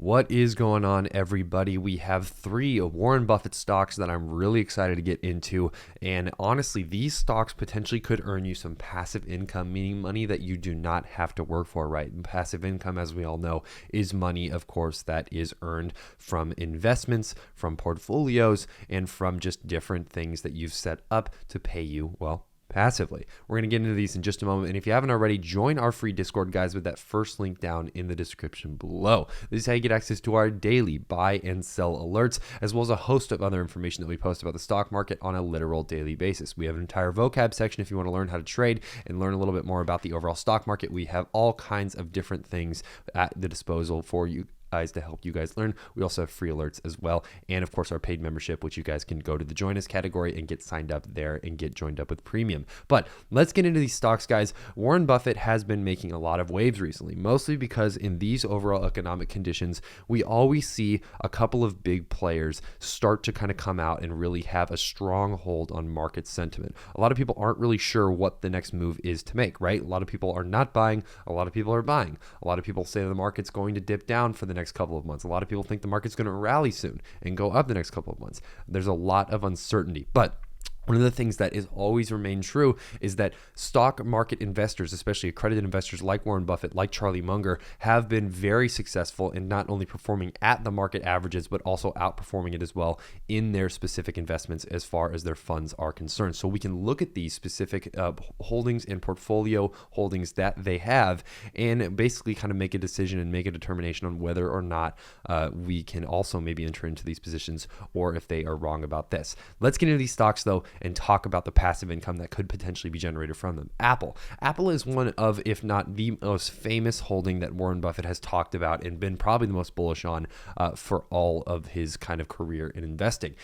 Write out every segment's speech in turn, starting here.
What is going on, everybody? We have three Warren Buffett stocks that I'm really excited to get into. And honestly, these stocks potentially could earn you some passive income, meaning money that you do not have to work for, right? And passive income, as we all know, is money, of course, that is earned from investments, from portfolios, and from just different things that you've set up to pay you, well, passively. We're going to get into these in just a moment. And if you haven't already, join our free Discord, guys, with that first link down in the description below. This is how you get access to our daily buy and sell alerts, as well as a host of other information that we post about the stock market on a literal daily basis. We have an entire vocab section if you want to learn how to trade and learn a little bit more about the overall stock market. We have all kinds of different things at the disposal for you guys to help you guys learn. We also have free alerts as well, and of course our paid membership, which you guys can go to the join us category and get signed up there and get joined up with premium. But let's get into these stocks, guys. Warren Buffett has been making a lot of waves recently, mostly because in these overall economic conditions, we always see a couple of big players start to kind of come out and really have a strong hold on market sentiment. A lot of people aren't really sure what the next move is to make, right? A lot of people are not buying, a lot of people are buying. A lot of people say the market's going to dip down for the next couple of months. A lot of people think the market's going to rally soon and go up the next couple of months. There's a lot of uncertainty, but one of the things that is always remained true is that stock market investors, especially accredited investors like Warren Buffett, like Charlie Munger, have been very successful in not only performing at the market averages, but also outperforming it as well in their specific investments as far as their funds are concerned. So we can look at these specific holdings and portfolio holdings that they have and basically kind of make a decision and make a determination on whether or not we can also maybe enter into these positions or if they are wrong about this. Let's get into these stocks though and talk about the passive income that could potentially be generated from them. Apple is one of, if not the most famous holding that Warren Buffett has talked about and been probably the most bullish on for all of his kind of career in investing.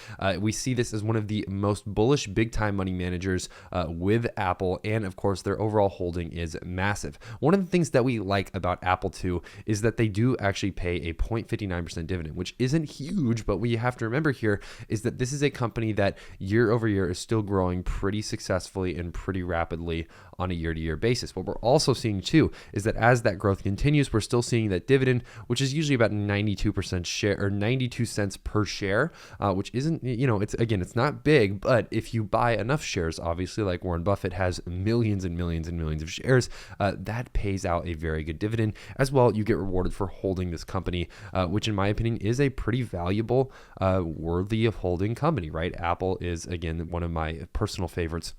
We see this as one of the most bullish big time money managers with Apple, and of course their overall holding is massive. One of the things that we like about Apple too is that they do actually pay a 0.59% dividend, which isn't huge, but what you have to remember here is that this is a company that year over year is still growing pretty successfully and pretty rapidly on a year-to-year basis. What we're also seeing too is that as that growth continues, we're still seeing that dividend, which is usually about 92% share or 92 cents per share, which isn't, it's not big, but if you buy enough shares, obviously like Warren Buffett has millions and millions and millions of shares, that pays out a very good dividend. As well, you get rewarded for holding this company, which in my opinion is a pretty valuable, worthy of holding company, right? Apple is, again, one of my personal favorites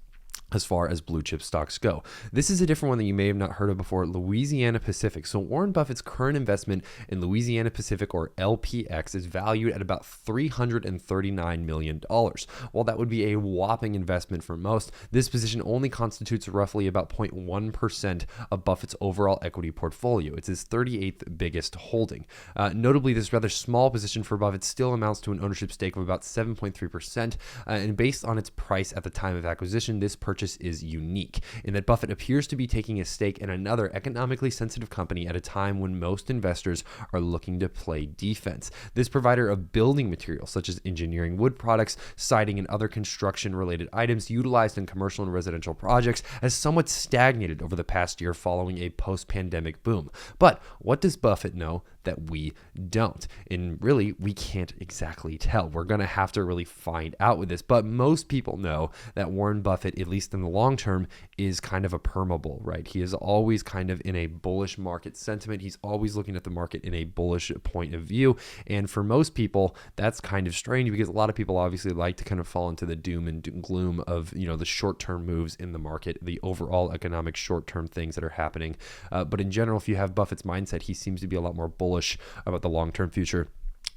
as far as blue chip stocks go. This is a different one that you may have not heard of before, Louisiana Pacific. So Warren Buffett's current investment in Louisiana Pacific, or LPX, is valued at about $339 million. While that would be a whopping investment for most, this position only constitutes roughly about 0.1% of Buffett's overall equity portfolio. It's his 38th biggest holding. Notably, this rather small position for Buffett still amounts to an ownership stake of about 7.3%, and based on its price at the time of acquisition, this purchase is unique in that Buffett appears to be taking a stake in another economically sensitive company at a time when most investors are looking to play defense. This provider of building materials such as engineering wood products, siding, and other construction-related items utilized in commercial and residential projects has somewhat stagnated over the past year following a post-pandemic boom. But what does Buffett know that we don't? And really, we can't exactly tell. We're going to have to really find out with this. But most people know that Warren Buffett, at least in the long term, is kind of a perma-bull, right? He is always kind of in a bullish market sentiment. He's always looking at the market in a bullish point of view. And for most people, that's kind of strange because a lot of people obviously like to kind of fall into the doom and gloom of, the short-term moves in the market, the overall economic short-term things that are happening. But in general, if you have Buffett's mindset, he seems to be a lot more bullish about the long-term future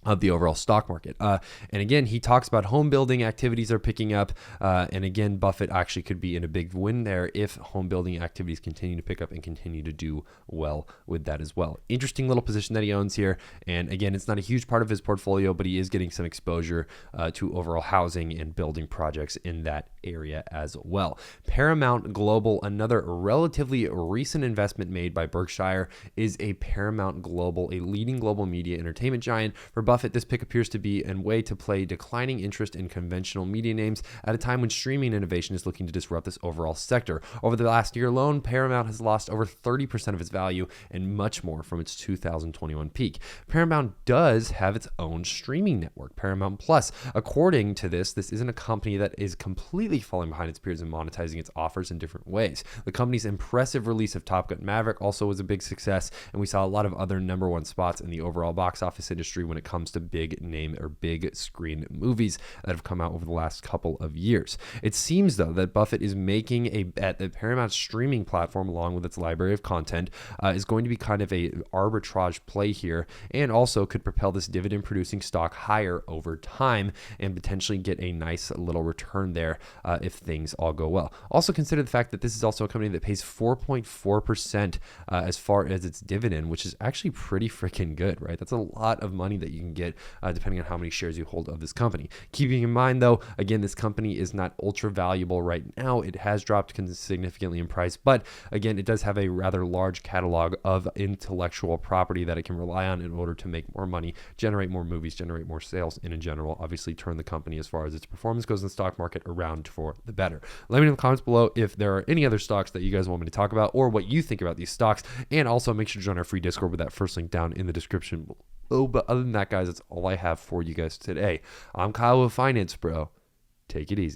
of the overall stock market. And again, he talks about home building activities are picking up. And again, Buffett actually could be in a big win there if home building activities continue to pick up and continue to do well with that as well. Interesting little position that he owns here. And again, it's not a huge part of his portfolio, but he is getting some exposure to overall housing and building projects in that area as well. Paramount Global, another relatively recent investment made by Berkshire, is a Paramount Global, a leading global media entertainment giant. For Buffett, this pick appears to be a way to play declining interest in conventional media names at a time when streaming innovation is looking to disrupt this overall sector. Over the last year alone, Paramount has lost over 30% of its value and much more from its 2021 peak. Paramount does have its own streaming network, Paramount Plus. According to this isn't a company that is completely falling behind its peers in monetizing its offers in different ways. The company's impressive release of Top Gun Maverick also was a big success, and we saw a lot of other number one spots in the overall box office industry when it comes to big name or big screen movies that have come out over the last couple of years. It seems, though, that Buffett is making a bet that Paramount's streaming platform, along with its library of content, is going to be kind of a arbitrage play here, and also could propel this dividend producing stock higher over time and potentially get a nice little return there if things all go well. Also consider the fact that this is also a company that pays 4.4% as far as its dividend, which is actually pretty freaking good, right? That's a lot of money that you can get depending on how many shares you hold of this company. Keeping in mind, though, again, this company is not ultra valuable right now. It has dropped significantly in price, but again, it does have a rather large catalog of intellectual property that it can rely on in order to make more money, generate more movies, generate more sales, and in general, obviously turn the company, as far as its performance goes in the stock market, around for the better. Let me know in the comments below if there are any other stocks that you guys want me to talk about or what you think about these stocks, and also make sure to join our free Discord with that first link down in the description below. But other than that, guys, that's all I have for you guys today. I'm Kyle with Finance Bro. Take it easy.